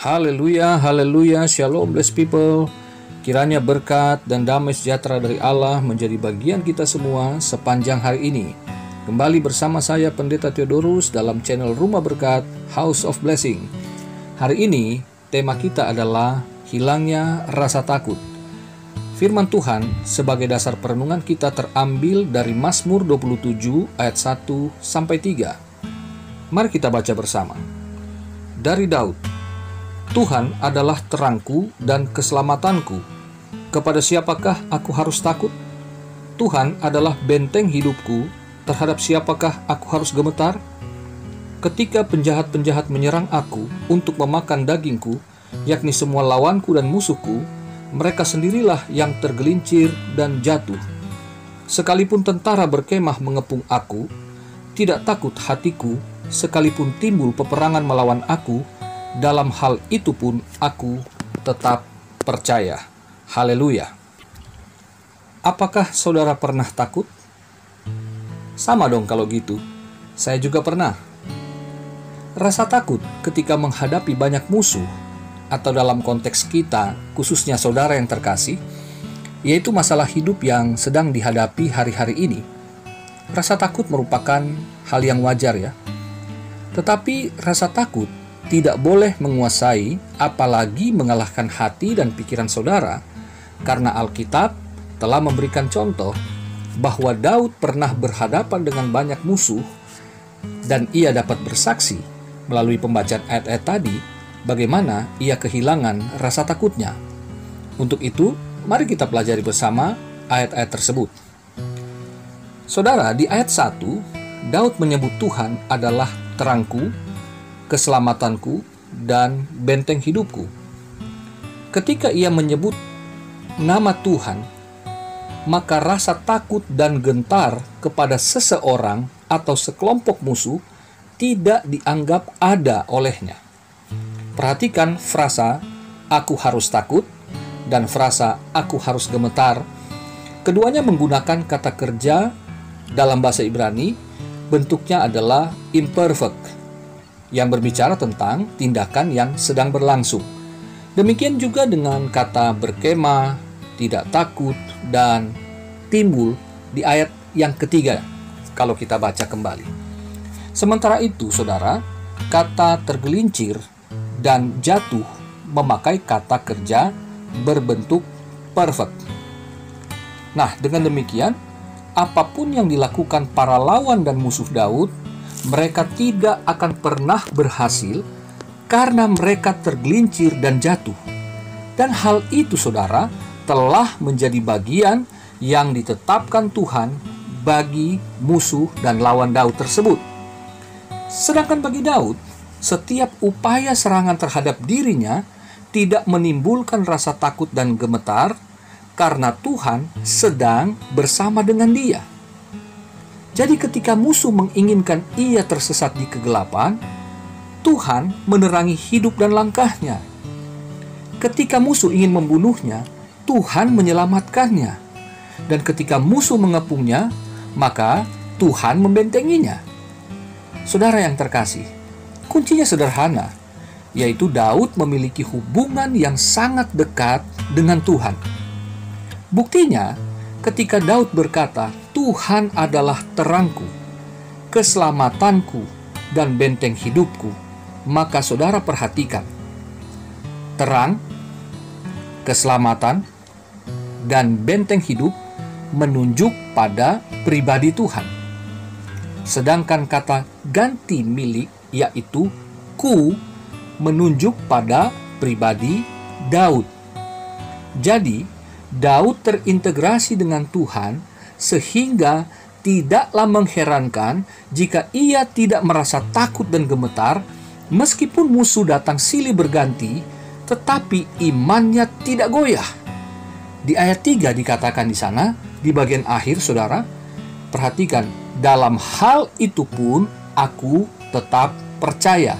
Haleluya, haleluya, shalom blessed people. Kiranya berkat dan damai sejahtera dari Allah menjadi bagian kita semua sepanjang hari ini. Kembali bersama saya Pendeta Theodorus dalam channel Rumah Berkat House of Blessing. Hari ini tema kita adalah hilangnya rasa takut. Firman Tuhan sebagai dasar perenungan kita terambil dari Mazmur 27 ayat 1 sampai 3. Mari kita baca bersama. Dari Daud, Tuhan adalah terangku dan keselamatanku. Kepada siapakah aku harus takut? Tuhan adalah benteng hidupku. Terhadap siapakah aku harus gemetar? Ketika penjahat-penjahat menyerang aku untuk memakan dagingku, yakni semua lawanku dan musuhku, mereka sendirilah yang tergelincir dan jatuh. Sekalipun tentara berkemah mengepung aku, tidak takut hatiku. Sekalipun timbul peperangan melawan aku, dalam hal itu pun aku tetap percaya. Haleluya. Apakah saudara pernah takut? Sama dong kalau gitu. Saya juga pernah. Rasa takut ketika menghadapi banyak musuh, atau dalam konteks kita, khususnya saudara yang terkasih, yaitu masalah hidup yang sedang dihadapi hari-hari ini. Rasa takut merupakan hal yang wajar ya. Tetapi rasa takut tidak boleh menguasai, apalagi mengalahkan hati dan pikiran saudara, karena Alkitab telah memberikan contoh bahwa Daud pernah berhadapan dengan banyak musuh, dan ia dapat bersaksi melalui pembacaan ayat-ayat tadi, bagaimana ia kehilangan rasa takutnya. Untuk itu, mari kita pelajari bersama ayat-ayat tersebut. Saudara, di ayat 1, Daud menyebut Tuhan adalah terangku, keselamatanku, dan benteng hidupku. Ketika ia menyebut nama Tuhan, maka rasa takut dan gentar kepada seseorang atau sekelompok musuh tidak dianggap ada olehnya. Perhatikan frasa "aku harus takut" dan frasa "aku harus gemetar". Keduanya menggunakan kata kerja dalam bahasa Ibrani, bentuknya adalah imperfect, yang berbicara tentang tindakan yang sedang berlangsung. Demikian juga dengan kata berkemah, tidak takut, dan timbul di ayat yang ketiga kalau kita baca kembali. Sementara itu, saudara, kata tergelincir dan jatuh memakai kata kerja berbentuk perfect. Nah, dengan demikian, apapun yang dilakukan para lawan dan musuh Daud, mereka tidak akan pernah berhasil karena mereka tergelincir dan jatuh. Dan hal itu, saudara, telah menjadi bagian yang ditetapkan Tuhan bagi musuh dan lawan Daud tersebut. Sedangkan bagi Daud, setiap upaya serangan terhadap dirinya tidak menimbulkan rasa takut dan gemetar karena Tuhan sedang bersama dengan dia. Jadi ketika musuh menginginkan ia tersesat di kegelapan, Tuhan menerangi hidup dan langkahnya. Ketika musuh ingin membunuhnya, Tuhan menyelamatkannya. Dan ketika musuh mengepungnya, maka Tuhan membentenginya. Saudara yang terkasih, kuncinya sederhana, yaitu Daud memiliki hubungan yang sangat dekat dengan Tuhan. Buktinya, ketika Daud berkata, Tuhan adalah terangku, keselamatanku, dan benteng hidupku, maka saudara perhatikan. Terang, keselamatan, dan benteng hidup menunjuk pada pribadi Tuhan. Sedangkan kata ganti milik, yaitu ku, menunjuk pada pribadi Daud. Jadi, Daud terintegrasi dengan Tuhan sehingga tidaklah mengherankan jika ia tidak merasa takut dan gemetar meskipun musuh datang silih berganti, tetapi imannya tidak goyah. Di ayat 3 dikatakan di sana, di bagian akhir saudara, perhatikan, dalam hal itu pun aku tetap percaya.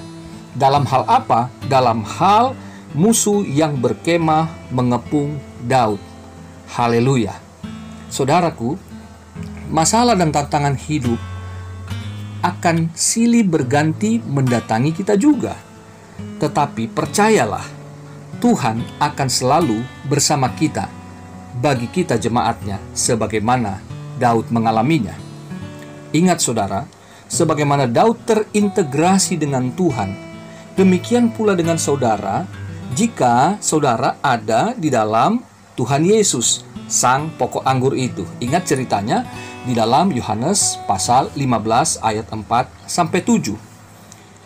Dalam hal apa? Dalam hal musuh yang berkemah mengepung Daud. Haleluya. Saudaraku, masalah dan tantangan hidup akan silih berganti mendatangi kita juga. Tetapi percayalah, Tuhan akan selalu bersama kita, bagi kita jemaatnya, sebagaimana Daud mengalaminya. Ingat saudara, sebagaimana Daud terintegrasi dengan Tuhan, demikian pula dengan saudara, jika saudara ada di dalam Tuhan Yesus, Sang pokok anggur itu. Ingat ceritanya di dalam Yohanes pasal 15 ayat 4-7.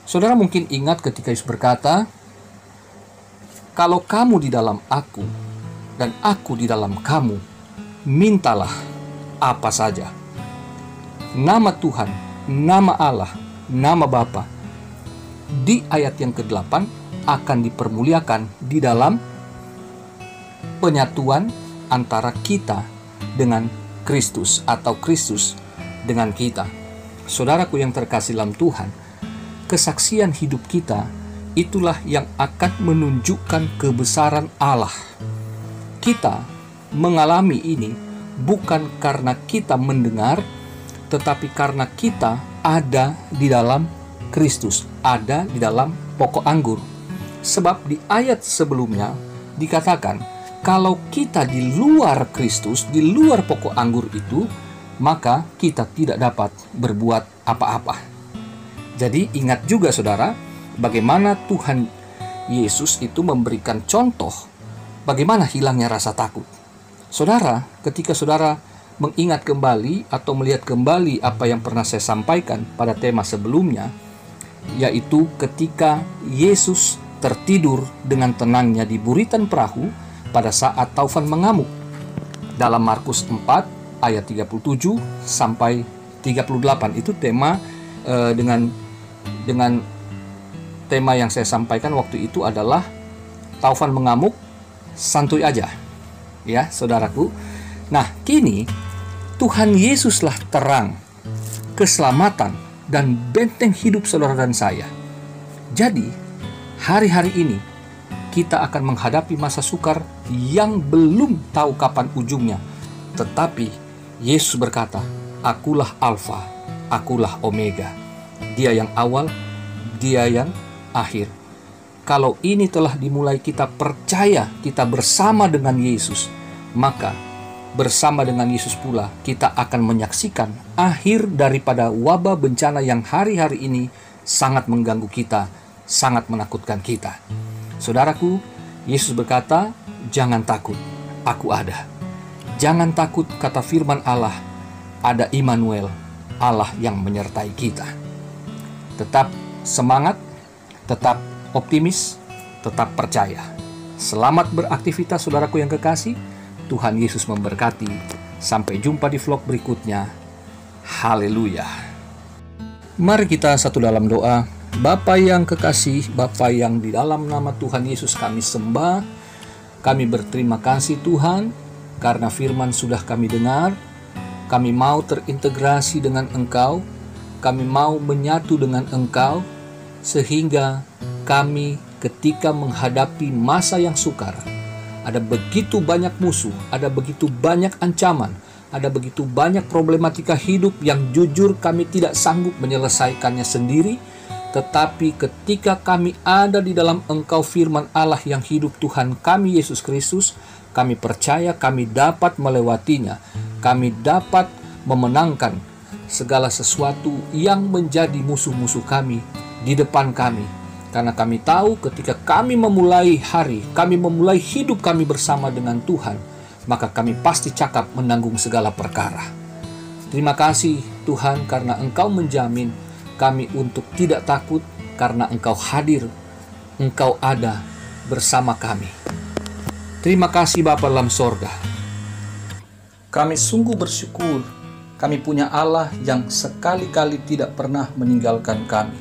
Saudara mungkin ingat ketika Yesus berkata, "Kalau kamu di dalam aku dan aku di dalam kamu, mintalah apa saja." Nama Tuhan, nama Allah, nama Bapa di ayat yang ke-8 akan dipermuliakan di dalam penyatuan antara kita dengan Kristus atau Kristus dengan kita. Saudaraku yang terkasih dalam Tuhan, kesaksian hidup kita itulah yang akan menunjukkan kebesaran Allah. Kita mengalami ini bukan karena kita mendengar, tetapi karena kita ada di dalam Kristus, ada di dalam pokok anggur. Sebab di ayat sebelumnya dikatakan, kalau kita di luar Kristus, di luar pokok anggur itu, maka kita tidak dapat berbuat apa-apa. Jadi ingat juga saudara, bagaimana Tuhan Yesus itu memberikan contoh bagaimana hilangnya rasa takut. Saudara, ketika saudara mengingat kembali atau melihat kembali apa yang pernah saya sampaikan pada tema sebelumnya, yaitu ketika Yesus tertidur dengan tenangnya di buritan perahu pada saat taufan mengamuk. Dalam Markus 4 ayat 37 sampai 38 itu tema dengan tema yang saya sampaikan waktu itu adalah taufan mengamuk, santuy aja. Ya, saudaraku. Nah, kini Tuhan Yesuslah terang, keselamatan, dan benteng hidup saudara dan saya. Jadi, hari-hari ini kita akan menghadapi masa sukar yang belum tahu kapan ujungnya. Tetapi Yesus berkata, "Akulah Alfa, akulah Omega." Dia yang awal, dia yang akhir. Kalau ini telah dimulai, kita percaya kita bersama dengan Yesus, maka bersama dengan Yesus pula kita akan menyaksikan akhir daripada wabah bencana yang hari-hari ini sangat mengganggu kita, sangat menakutkan kita. Saudaraku, Yesus berkata, "Jangan takut, aku ada." Jangan takut, kata firman Allah, ada Immanuel, Allah yang menyertai kita. Tetap semangat, tetap optimis, tetap percaya. Selamat beraktivitas saudaraku yang kekasih. Tuhan Yesus memberkati. Sampai jumpa di vlog berikutnya. Haleluya. Mari kita satu dalam doa. Bapa yang kekasih, Bapa yang di dalam nama Tuhan Yesus kami sembah. Kami berterima kasih Tuhan, karena firman sudah kami dengar. Kami mau terintegrasi dengan Engkau. Kami mau menyatu dengan Engkau, sehingga kami ketika menghadapi masa yang sukar, ada begitu banyak musuh, ada begitu banyak ancaman, ada begitu banyak problematika hidup yang jujur kami tidak sanggup menyelesaikannya sendiri. Tetapi ketika kami ada di dalam Engkau firman Allah yang hidup, Tuhan kami Yesus Kristus, kami percaya kami dapat melewatinya. Kami dapat memenangkan segala sesuatu yang menjadi musuh-musuh kami di depan kami. Karena kami tahu ketika kami memulai hari, kami memulai hidup kami bersama dengan Tuhan, maka kami pasti cakap menanggung segala perkara. Terima kasih Tuhan karena Engkau menjamin kami untuk tidak takut, karena Engkau hadir, Engkau ada bersama kami. Terima kasih Bapa dalam sorga. Kami sungguh bersyukur kami punya Allah yang sekali-kali tidak pernah meninggalkan kami.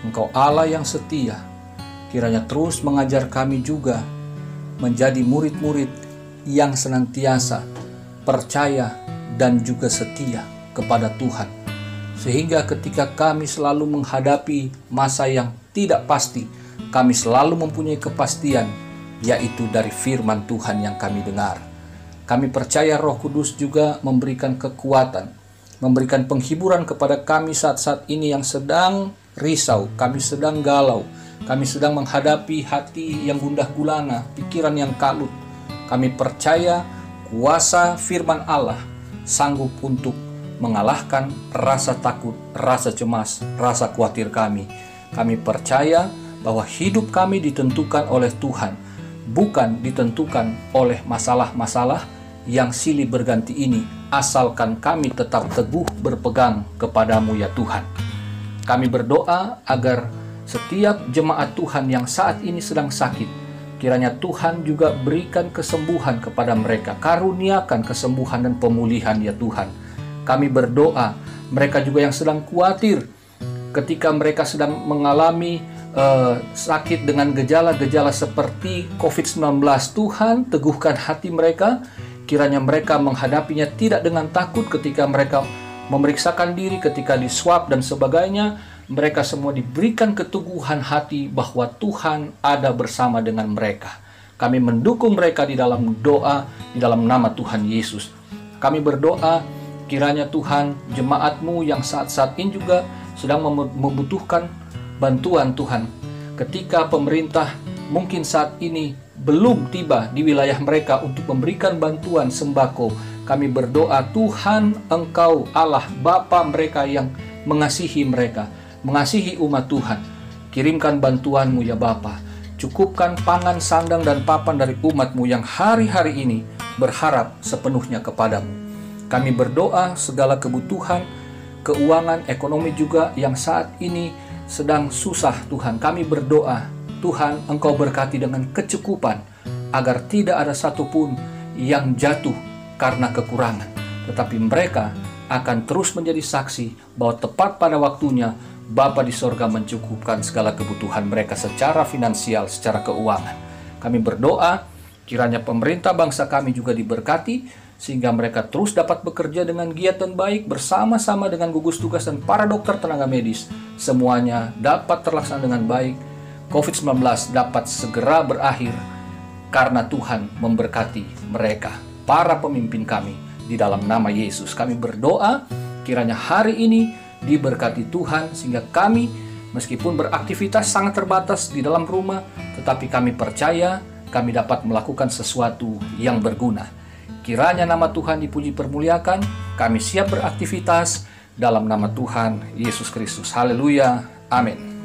Engkau Allah yang setia, kiranya terus mengajar kami juga menjadi murid-murid yang senantiasa percaya dan juga setia kepada Tuhan. Sehingga ketika kami selalu menghadapi masa yang tidak pasti, kami selalu mempunyai kepastian, yaitu dari firman Tuhan yang kami dengar. Kami percaya Roh Kudus juga memberikan kekuatan, memberikan penghiburan kepada kami saat-saat ini yang sedang risau, kami sedang galau, Kami sedang menghadapi hati yang gundah gulana, pikiran yang kalut. Kami percaya kuasa firman Allah sanggup untuk mengalahkan rasa takut, rasa cemas, rasa khawatir kami. Kami percaya bahwa hidup kami ditentukan oleh Tuhan, bukan ditentukan oleh masalah-masalah yang silih berganti ini, asalkan kami tetap teguh berpegang kepadamu ya Tuhan. Kami berdoa agar setiap jemaat Tuhan yang saat ini sedang sakit, kiranya Tuhan juga berikan kesembuhan kepada mereka, karuniakan kesembuhan dan pemulihan ya Tuhan. Kami berdoa mereka juga yang sedang khawatir ketika mereka sedang mengalami sakit dengan gejala-gejala seperti COVID-19. Tuhan, teguhkan hati mereka, kiranya mereka menghadapinya tidak dengan takut ketika mereka memeriksakan diri, ketika diswab dan sebagainya. Mereka semua diberikan keteguhan hati bahwa Tuhan ada bersama dengan mereka. Kami mendukung mereka di dalam doa, di dalam nama Tuhan Yesus. Kami berdoa, kiranya Tuhan, jemaat-Mu yang saat-saat ini juga sedang membutuhkan bantuan Tuhan. Ketika pemerintah mungkin saat ini belum tiba di wilayah mereka untuk memberikan bantuan sembako, kami berdoa, Tuhan, Engkau Allah Bapa mereka yang mengasihi mereka, mengasihi umat Tuhan. Kirimkan bantuan-Mu ya Bapa. Cukupkan pangan, sandang, dan papan dari umat-Mu yang hari-hari ini berharap sepenuhnya kepadamu. Kami berdoa segala kebutuhan, keuangan, ekonomi juga yang saat ini sedang susah Tuhan. Kami berdoa, Tuhan, Engkau berkati dengan kecukupan, agar tidak ada satupun yang jatuh karena kekurangan. Tetapi mereka akan terus menjadi saksi bahwa tepat pada waktunya Bapa di sorga mencukupkan segala kebutuhan mereka secara finansial, secara keuangan. Kami berdoa, kiranya pemerintah bangsa kami juga diberkati, sehingga mereka terus dapat bekerja dengan giat dan baik bersama-sama dengan gugus tugas dan para dokter tenaga medis. Semuanya dapat terlaksana dengan baik. COVID-19 dapat segera berakhir karena Tuhan memberkati mereka, para pemimpin kami, di dalam nama Yesus. Kami berdoa, kiranya hari ini diberkati Tuhan, sehingga kami meskipun beraktivitas sangat terbatas di dalam rumah, tetapi kami percaya kami dapat melakukan sesuatu yang berguna. Kiranya nama Tuhan dipuji permuliakan. Kami siap beraktivitas dalam nama Tuhan Yesus Kristus. Haleluya. Amin.